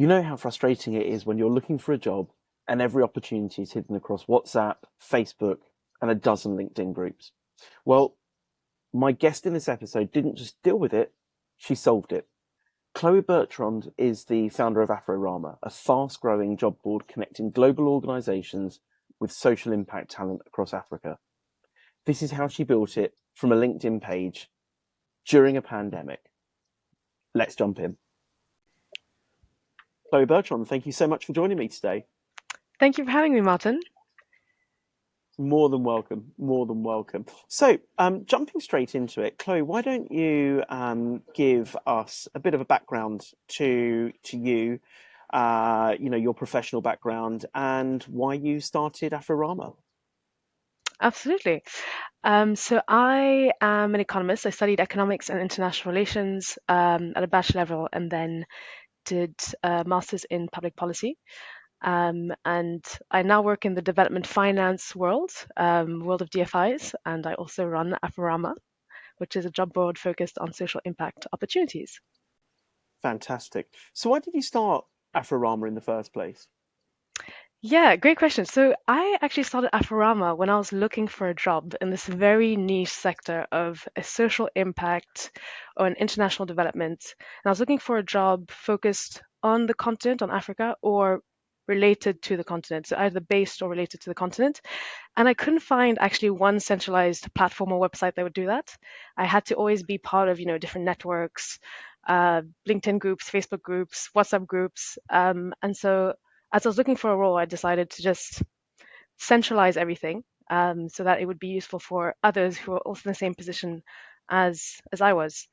You know how frustrating it is when you're looking for a job and every opportunity is hidden across WhatsApp, Facebook, and a dozen LinkedIn groups. Well, my guest in this episode didn't just deal with it, she solved it. Chloé Bertrand is the founder of AfroRama, a fast-growing job board connecting global organizations with social impact talent across Africa. This is how she built it from a LinkedIn page during a pandemic. Let's jump in. Chloé Bertrand, thank you so much for joining me today. Thank you for having me, Martin. More than welcome, more than welcome. So, jumping straight into it, Chloé, why don't you give us a bit of a background to you, your professional background, and why you started AfroRama? Absolutely. So I am an economist. I studied economics and international relations at a bachelor level, and then did a master's in public policy. And I now work in the development finance world of DFIs, and I also run AfroRama, which is a job board focused on social impact opportunities. Fantastic. So, why did you start AfroRama in the first place? Yeah, great question. So I actually started AfroRama when I was looking for a job in this very niche sector of a social impact or an international development. And I was looking for a job focused on the continent, on Africa, or related to the continent, so either based or related to the continent. And I couldn't find actually one centralized platform or website that would do that. I had to always be part of, different networks, LinkedIn groups, Facebook groups, WhatsApp groups. And so as I was looking for a role, I decided to just centralize everything so that it would be useful for others who are also in the same position as I was.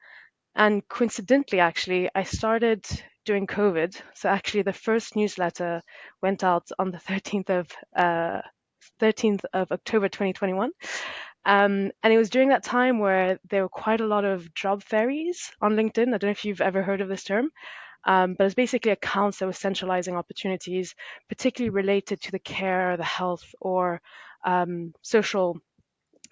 And coincidentally, actually, I started during COVID. So actually, the first newsletter went out on the 13th of October 2021. And it was during that time where there were quite a lot of job fairies on LinkedIn. I don't know if you've ever heard of this term. But it's basically accounts that were centralizing opportunities, particularly related to the care, the health, or social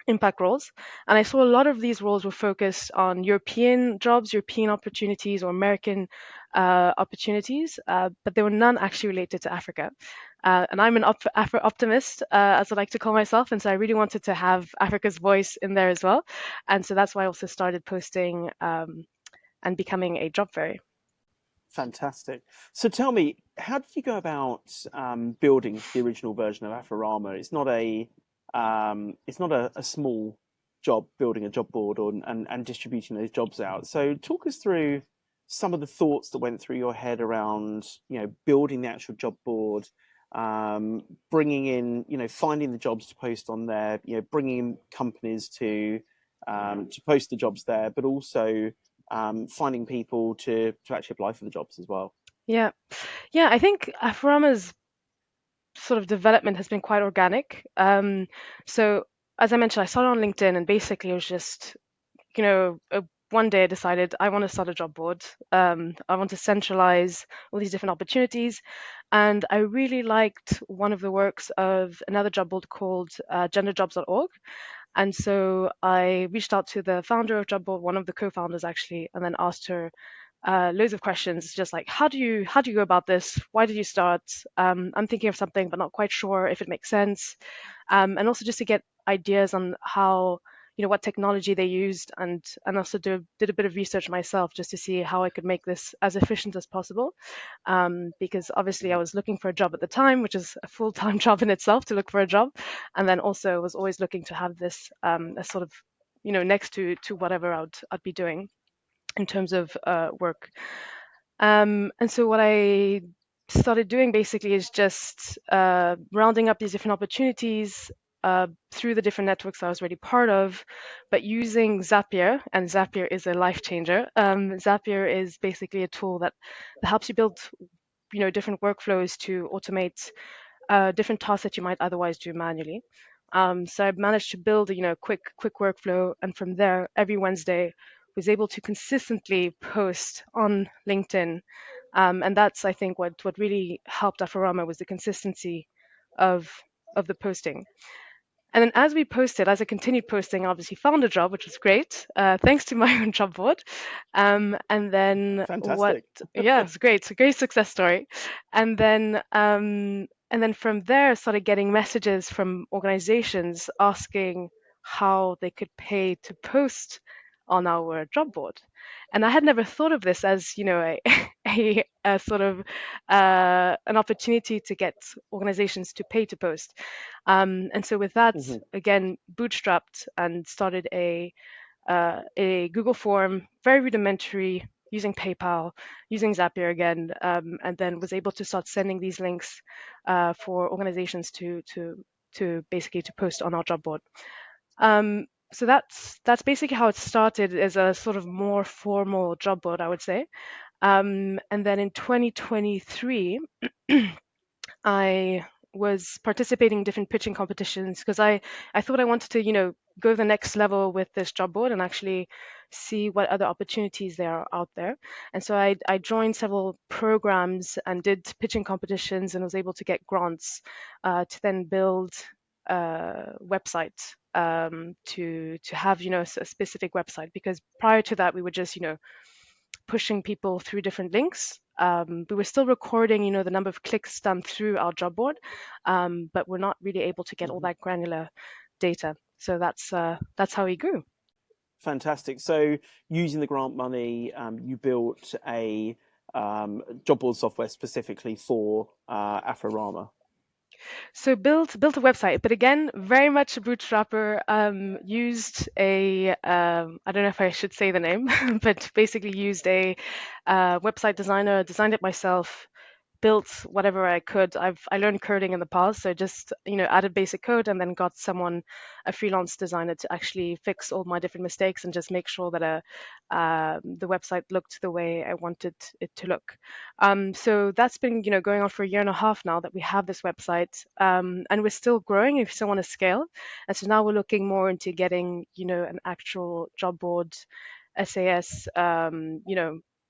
impact roles. And I saw a lot of these roles were focused on European jobs, European opportunities, or American opportunities, but there were none actually related to Africa. And I'm an Afro optimist, as I like to call myself, and so I really wanted to have Africa's voice in there as well. And so that's why I also started posting and becoming a job fairy. Fantastic. So tell me, how did you go about building the original version of AfroRama? It's not a small job building a job board and distributing those jobs out. So talk us through some of the thoughts that went through your head around, building the actual job board, bringing in, finding the jobs to post on there, bringing in companies to post the jobs there, but also finding people to actually apply for the jobs as well. Yeah, yeah, I think Aframa's sort of development has been quite organic. So as I mentioned, I started on LinkedIn, and basically it was just, one day I decided I want to start a job board. I want to centralize all these different opportunities, and I really liked one of the works of another job board called genderjobs.org. And so I reached out to the founder of Jobboard, one of the co-founders actually, and then asked her loads of questions, just like how do you go about this? Why did you start? I'm thinking of something, but not quite sure if it makes sense. And also just to get ideas on how what technology they used, and also did a bit of research myself just to see how I could make this as efficient as possible. Because obviously I was looking for a job at the time, which is a full-time job in itself to look for a job, and then also was always looking to have this as sort of next to whatever I'd be doing in terms of work. And so what I started doing basically is just rounding up these different opportunities through the different networks I was already part of, but using Zapier, and Zapier is a life changer. Zapier is basically a tool that helps you build, different workflows to automate different tasks that you might otherwise do manually. So I managed to build a quick workflow, and from there, every Wednesday, was able to consistently post on LinkedIn, and that's I think what really helped Aforama was the consistency of of the posting. And then as we posted, as I continued posting, I obviously found a job, which was great, thanks to my own job board. And then what? Fantastic. Yeah, it's great. It's a great success story. And then from there, I started getting messages from organizations asking how they could pay to post on our job board. And I had never thought of this as, a sort of an opportunity to get organizations to pay to post. And so with that, Hmm. again, bootstrapped and started a Google form, very rudimentary, using PayPal, using Zapier again, and then was able to start sending these links for organizations to basically to post on our job board. So that's basically how it started as a sort of more formal job board, I would say. And then in 2023, I was participating in different pitching competitions because I thought I wanted to, go to the next level with this job board and actually see what other opportunities there are out there. And so I joined several programs and did pitching competitions and was able to get grants to then build a website to have, a specific website. Because prior to that, we were just, pushing people through different links. We were still recording, the number of clicks done through our job board, but we're not really able to get all Hmm. that granular data. So that's how we grew. Fantastic. So, using the grant money, you built a job board software specifically for AfroRama. So built a website, but again, very much a bootstrapper. Used a I don't know if I should say the name, but basically used a website designer, designed it myself, built whatever I could. I learned coding in the past, so just added basic code and then got someone, a freelance designer, to actually fix all my different mistakes and just make sure that the website looked the way I wanted it to look. So that's been going on for a year and a half now that we have this website, and we're still growing. If you still want to scale, and so now we're looking more into getting an actual job board, SAS,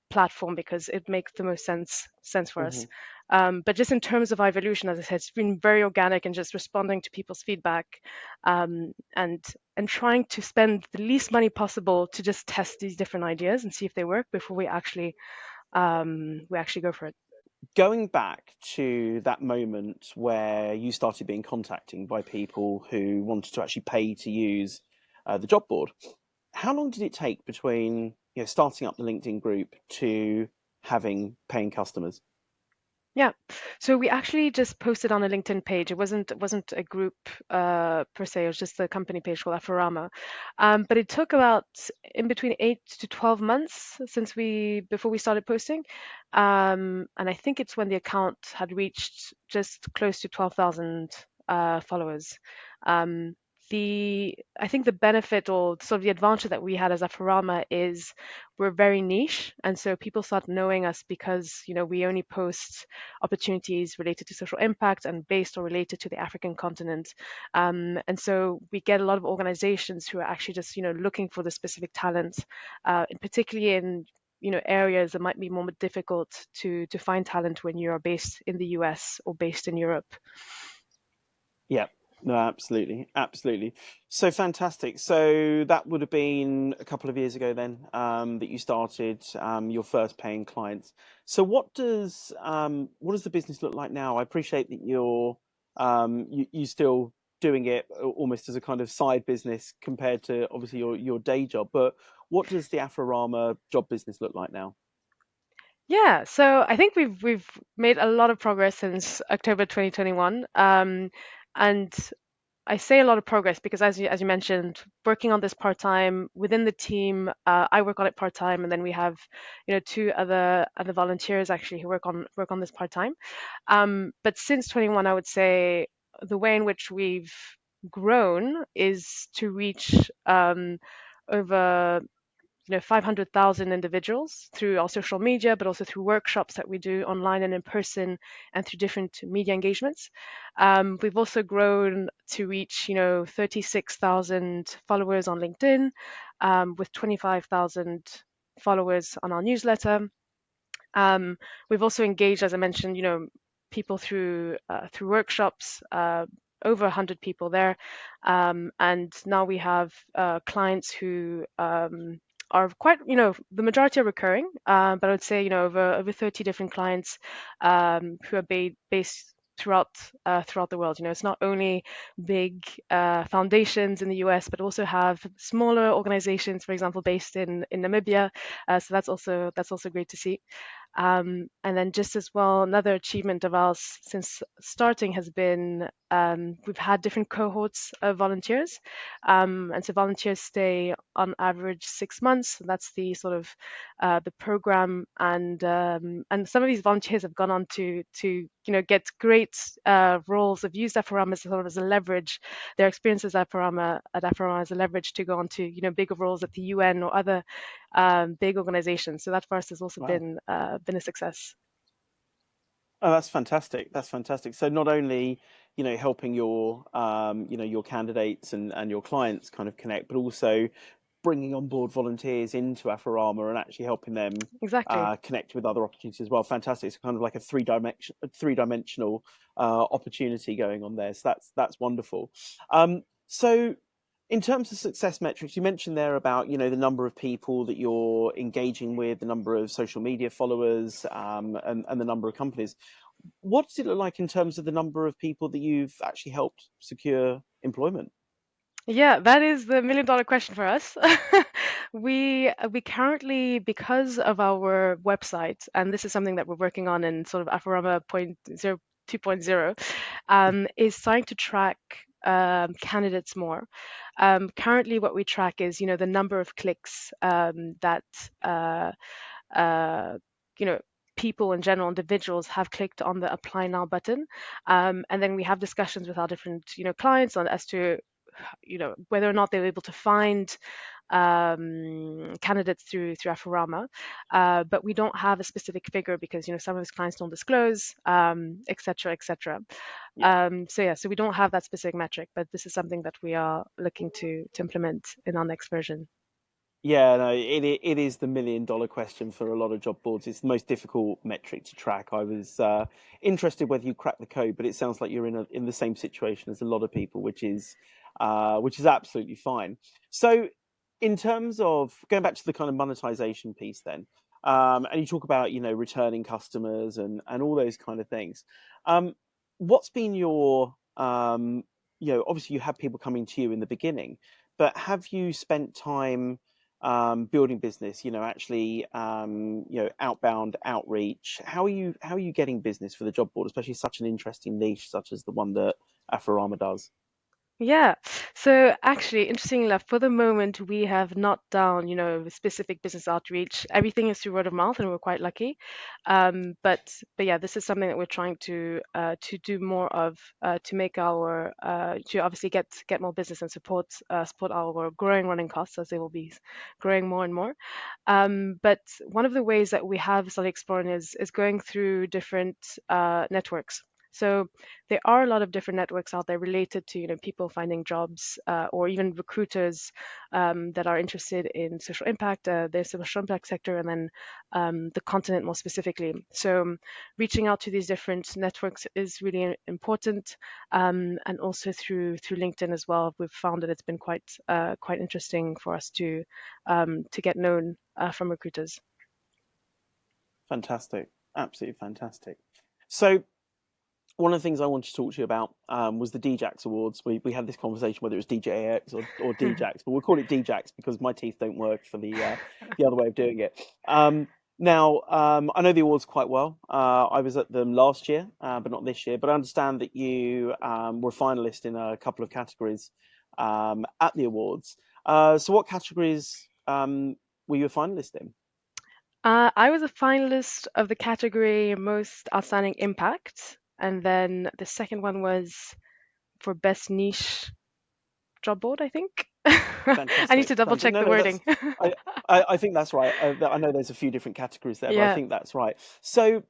platform because it makes the most sense for us. Hmm. But just in terms of evolution, as I said, it's been very organic and just responding to people's feedback, and trying to spend the least money possible to just test these different ideas and see if they work before we actually go for it. Going back to that moment where you started being contacted by people who wanted to actually pay to use the job board, how long did it take between starting up the LinkedIn group to having paying customers? Yeah. So we actually just posted on a LinkedIn page. It wasn't a group per se. It was just a company page called AfroRama. But it took about in between 8 to 12 months since we before we started posting. And I think it's when the account had reached just close to 12,000 followers. Um, I think the benefit or sort of the advantage that we had as AfroRama is we're very niche, and so people start knowing us because we only post opportunities related to social impact and based or related to the African continent. And so we get a lot of organizations who are actually just, looking for the specific talent, particularly in areas that might be more difficult to find talent when you are based in the US or based in Europe. Yeah, no, absolutely, absolutely. So fantastic. So that would have been a couple of years ago then that you started your first paying clients. So what does the business look like now? I appreciate that you still doing it almost as a kind of side business compared to obviously your day job. But what does the Afrorama job business look like now? Yeah, so I think we've made a lot of progress since October 2021. And I say a lot of progress because, as you mentioned, working on this part time within the team, I work on it part time, and then we have, two other volunteers actually who work on this part time. But since 21, I would say the way in which we've grown is to reach over 500,000 individuals through our social media, but also through workshops that we do online and in person, and through different media engagements. We've also grown to reach, 36,000 followers on LinkedIn, with 25,000 followers on our newsletter. Um, we've also engaged, as I mentioned, people through workshops. over 100 people there. And now we have clients who are quite, the majority are recurring, but I would say, over 30 different clients who are based throughout the world. It's not only big foundations in the US, but also have smaller organizations, for example, based in Namibia. So that's also great to see. And then just as well, another achievement of ours since starting has been we've had different cohorts of volunteers. And so volunteers stay on average 6 months. That's the sort of the program, and some of these volunteers have gone on to get great roles, have used AfroRama as sort of as a leverage, their experiences at AfroRama as a leverage to go on to bigger roles at the UN or other big organizations. So that for us has also Wow. been a success. Oh, that's fantastic. That's fantastic. So not only, helping your, your candidates and your clients kind of connect, but also bringing on board volunteers into AfroRama and actually helping them Exactly. connect with other opportunities as well. Fantastic. It's kind of like a three-dimensional opportunity going on there. So that's wonderful. So in terms of success metrics, you mentioned there about, the number of people that you're engaging with, the number of social media followers, and the number of companies. What does it look like in terms of the number of people that you've actually helped secure employment? Yeah, that is the $1 million question for us. We currently, because of our website, and this is something that we're working on in sort of AfroRama 2.0, is starting to track candidates more. Currently, what we track is, the number of clicks that uh, you know people in general, individuals, have clicked on the apply now button, and then we have discussions with our different clients on as to whether or not they were able to find candidates through AfroRama, but we don't have a specific figure because some of his clients don't disclose, et cetera, et cetera. Yeah. So we don't have that specific metric, but this is something that we are looking to implement in our next version. Yeah, no, it is the $1 million question for a lot of job boards. It's the most difficult metric to track. I was interested whether you cracked the code, but it sounds like you're in the same situation as a lot of people, which is absolutely fine. So, in terms of going back to the kind of monetization piece, then, and you talk about returning customers and all those kind of things. Um, what's been your obviously you have people coming to you in the beginning, but have you spent time building business, actually, outbound outreach? How are you getting business for the job board, especially such an interesting niche such as the one that AfroRama does? Yeah. So actually, interestingly enough, for the moment, we have not done, specific business outreach. Everything is through word of mouth, and we're quite lucky. But yeah, this is something that we're trying to do more of, to make our to obviously get more business and support our growing running costs, as they will be growing more and more. But one of the ways that we have started exploring is going through different networks. So there are a lot of different networks out there related to people finding jobs, or even recruiters that are interested in social impact, the social impact sector, and then the continent more specifically. So reaching out to these different networks is really important, and also through LinkedIn as well. We've found that it's been quite interesting for us to get known from recruiters. Fantastic, absolutely fantastic. So one of the things I wanted to talk to you about was the DJAx Awards. We had this conversation whether it was DJAx or DJAx, but we'll call it DJAx because my teeth don't work for the other way of doing it. Now, I know the awards quite well. I was at them last year, but not this year. But I understand that you were a finalist in a couple of categories at the awards. So, what categories were you a finalist in? I was a finalist of the category Most Outstanding Impact, and then the second one was for Best Niche Job Board, I think. I need Fantastic, to double fantastic. check No, the no, wording. I think that's right. I know there's a few different categories there, but I Yeah. think that's right. So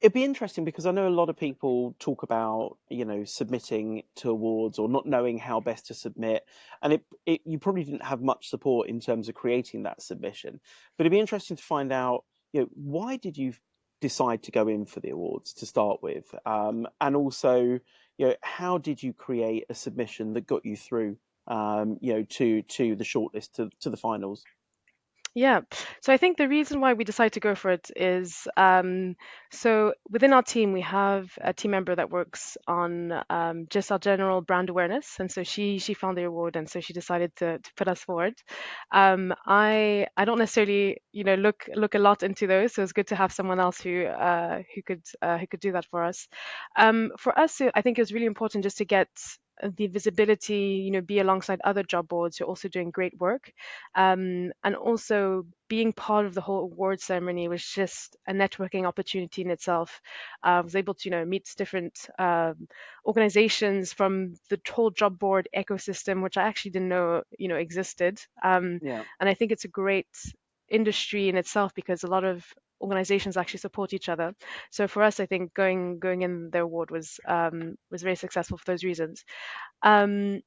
it'd be interesting because I know a lot of people talk about, submitting to awards or not knowing how best to submit, and you probably didn't have much support in terms of creating that submission. But it'd be interesting to find out, why did you decide to go in for the awards to start with? And also, how did you create a submission that got you through, to the shortlist, to the finals? Yeah. So I think the reason why we decided to go for it is so within our team, we have a team member that works on just our general brand awareness. And so she found the award and so she decided to put us forward. I don't necessarily, look a lot into those. So it's good to have someone else who could do that for us. For us, I think it was really important just to get the visibility, be alongside other job boards who are also doing great work. And also being part of the whole award ceremony was just a networking opportunity in itself. I was able to, meet different organizations from the whole job board ecosystem, which I actually didn't know, existed. Yeah. And I think it's a great industry in itself because a lot of organizations actually support each other. So for us, I think going in the award was very successful for those reasons. Um,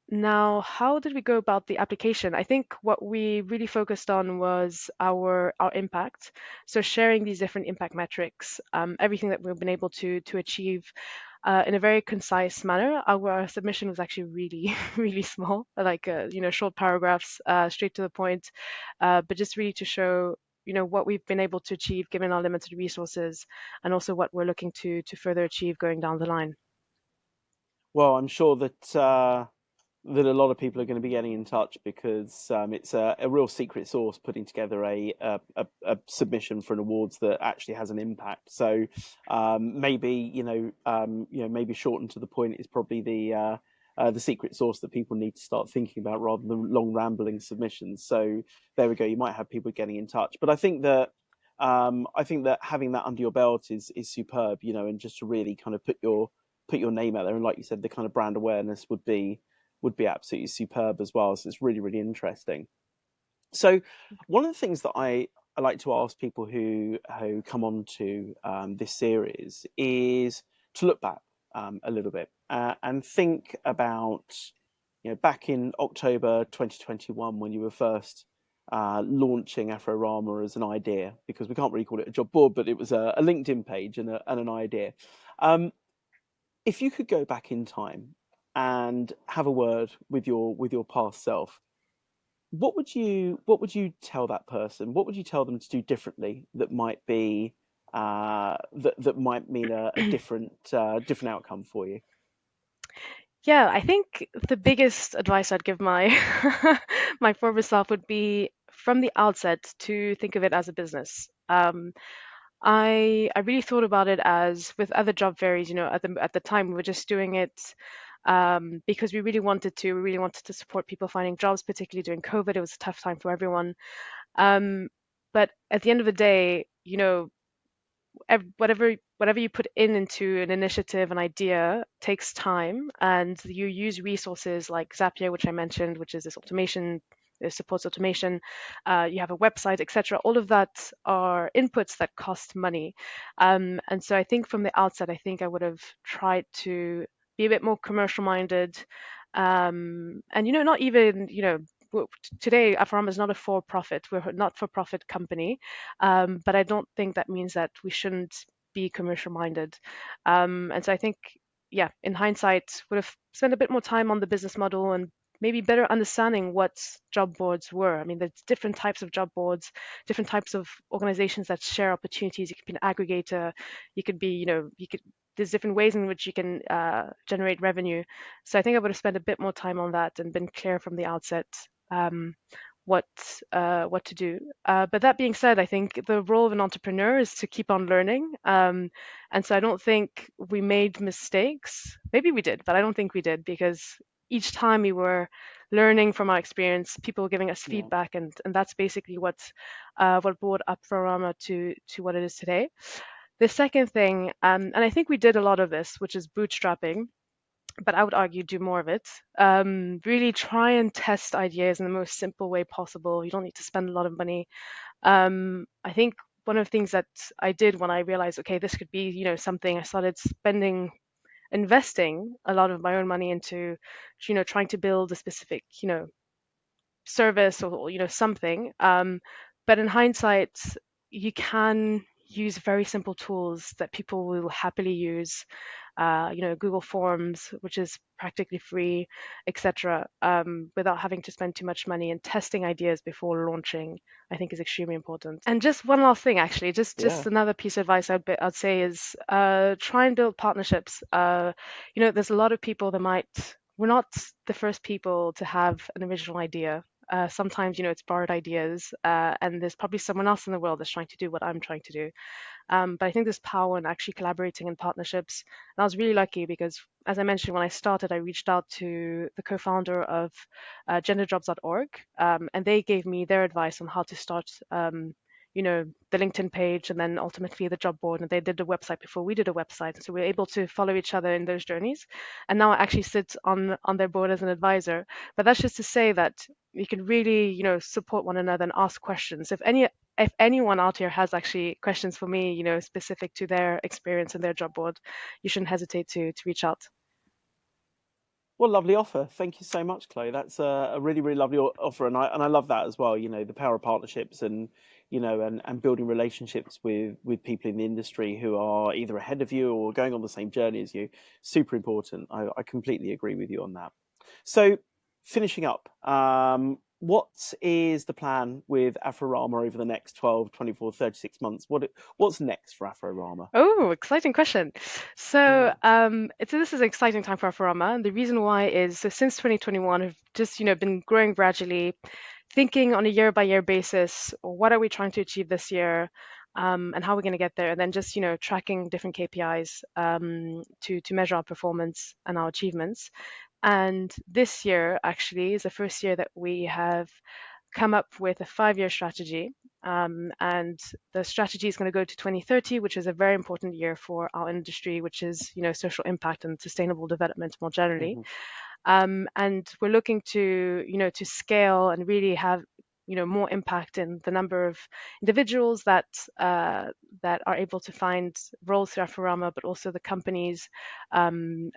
Now, how did we go about the application? I think what we really focused on was our impact. So sharing these different impact metrics, everything that we've been able to achieve in a very concise manner. Our submission was actually really really small, like short paragraphs, straight to the point, but just really to show what we've been able to achieve given our limited resources, and also what we're looking to further achieve going down the line. Well, I'm sure that a lot of people are going to be getting in touch because it's a real secret sauce putting together a submission for an awards that actually has an impact. So maybe maybe shortened to the point is probably the secret sauce that people need to start thinking about rather than long rambling submissions. So there we go. You might have people getting in touch, but I think that having that under your belt is superb. And just to really kind of put your name out there, and like you said, the kind of brand awareness would be absolutely superb as well. So it's really, really interesting. So one of the things that I like to ask people who come on to this series is to look back a little bit and think about back in October 2021 when you were first launching AfroRama as an idea, because we can't really call it a job board, but it was a LinkedIn page and an idea. Um, if you could go back in time and have a word with your past self, what would you tell that person? What would you tell them to do differently that might be that might mean a different outcome for you? Yeah, I think the biggest advice I'd give my my former self would be from the outset to think of it as a business. I really thought about it as with other job fairs, at the time we were just doing it because we really wanted to support people finding jobs, particularly during COVID. It was a tough time for everyone. Um, but at the end of the day, whatever you put into an initiative, an idea takes time, and you use resources like Zapier, which I mentioned, which is this automation, it supports automation. You have a website, etc. All of that are inputs that cost money, and so I think from the outset, I think I would have tried to be a bit more commercial minded, and not even today AfroRama is not a for-profit. We're a not-for-profit company, but I don't think that means that we shouldn't be commercial minded. And so I think, yeah, in hindsight, would have spent a bit more time on the business model and maybe better understanding what job boards were. I mean, there's different types of job boards, different types of organizations that share opportunities. You could be an aggregator, you could be, there's different ways in which you can generate revenue. So I think I would have spent a bit more time on that and been clear from the outset um, what what to do. But that being said, I think the role of an entrepreneur is to keep on learning. And so I don't think we made mistakes. Maybe we did, but I don't think we did because each time we were learning from our experience, people were giving us Yeah. feedback, and that's basically what brought up Farama to what it is today. The second thing, and I think we did a lot of this, which is bootstrapping, but I would argue do more of it. Really try and test ideas in the most simple way possible. You don't need to spend a lot of money. I think one of the things that I did when I realized, okay, this could be, something, I started investing a lot of my own money into, trying to build a specific, service or something. But in hindsight, you can use very simple tools that people will happily use, Google Forms, which is practically free, etc., without having to spend too much money, and testing ideas before launching, I think, is extremely important. And just one last thing, actually, just Yeah. another piece of advice I'd say is try and build partnerships. There's a lot of people that we're not the first people to have an original idea. Sometimes, it's borrowed ideas, and there's probably someone else in the world that's trying to do what I'm trying to do. But I think there's power in actually collaborating in partnerships. And I was really lucky because, as I mentioned, when I started, I reached out to the co-founder of genderjobs.org, and they gave me their advice on how to start, the LinkedIn page and then ultimately the job board. And they did the website before we did a website. So we were able to follow each other in those journeys. And now I actually sit on their board as an advisor. But that's just to say that you can really, support one another and ask questions. If anyone out here has actually questions for me, specific to their experience and their job board, you shouldn't hesitate to reach out. What a lovely offer. Thank you so much, Chloe. That's a really, really lovely offer. And I love that as well, the power of partnerships and, and building relationships with people in the industry who are either ahead of you or going on the same journey as you. Super important. I completely agree with you on that. So finishing up, what is the plan with AfroRama over the next 12, 24, 36 months? What's next for AfroRama? Oh, exciting question. So, Yeah. this is an exciting time for AfroRama. And the reason why is, so since 2021, I've just, been growing gradually, thinking on a year by year basis, what are we trying to achieve this year, and how we're going to get there, and then just, tracking different KPIs to measure our performance and our achievements. And this year actually is the first year that we have come up with a 5-year strategy. And the strategy is going to go to 2030, which is a very important year for our industry, which is, social impact and sustainable development more generally. Hmm. And we're looking to scale and really have, more impact in the number of individuals that are able to find roles through AfroRama, but also the companies, and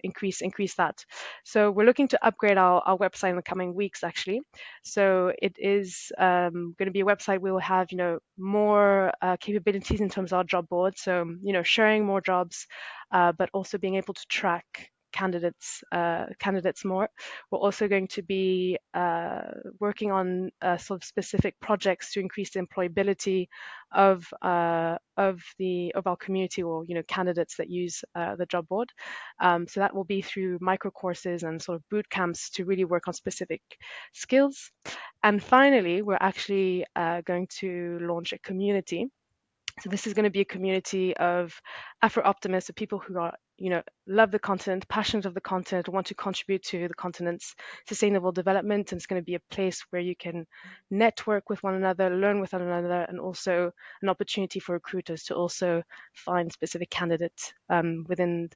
increase that. So we're looking to upgrade our website in the coming weeks, actually. So it is going to be a website. We will have, more capabilities in terms of our job board. So, sharing more jobs, but also being able to track candidates more. We're also going to be working on sort of specific projects to increase the employability of our community, or candidates that use the job board. So that will be through micro courses and sort of boot camps to really work on specific skills. And finally, we're actually going to launch a community. So this is going to be a community of Afro optimists, of people who are, love the continent, passionate of the continent, want to contribute to the continent's sustainable development. And it's going to be a place where you can network with one another, learn with one another, and also an opportunity for recruiters to also find specific candidates within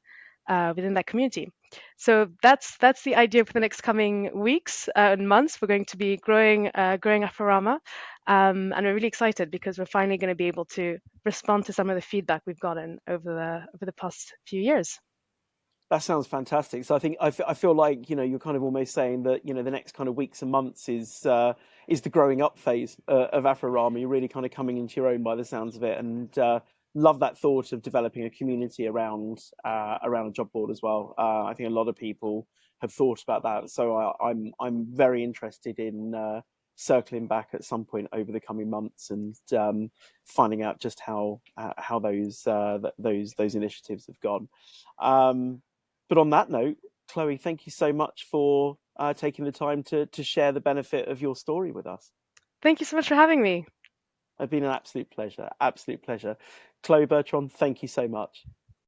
that community. So that's the idea for the next coming weeks and months. We're going to be growing AfroRama, and we're really excited because we're finally going to be able to respond to some of the feedback we've gotten over the past few years. That sounds fantastic. So I feel like you're kind of almost saying that the next kind of weeks and months is the growing up phase of AfroRama. You're really kind of coming into your own by the sounds of it, and love that thought of developing a community around a job board as well. I think a lot of people have thought about that, so I'm very interested in circling back at some point over the coming months and finding out just how those initiatives have gone. But on that note, Chloe, thank you so much for taking the time to share the benefit of your story with us. Thank you so much for having me. It's been an absolute pleasure. Absolute pleasure. Chloé Bertrand, thank you so much.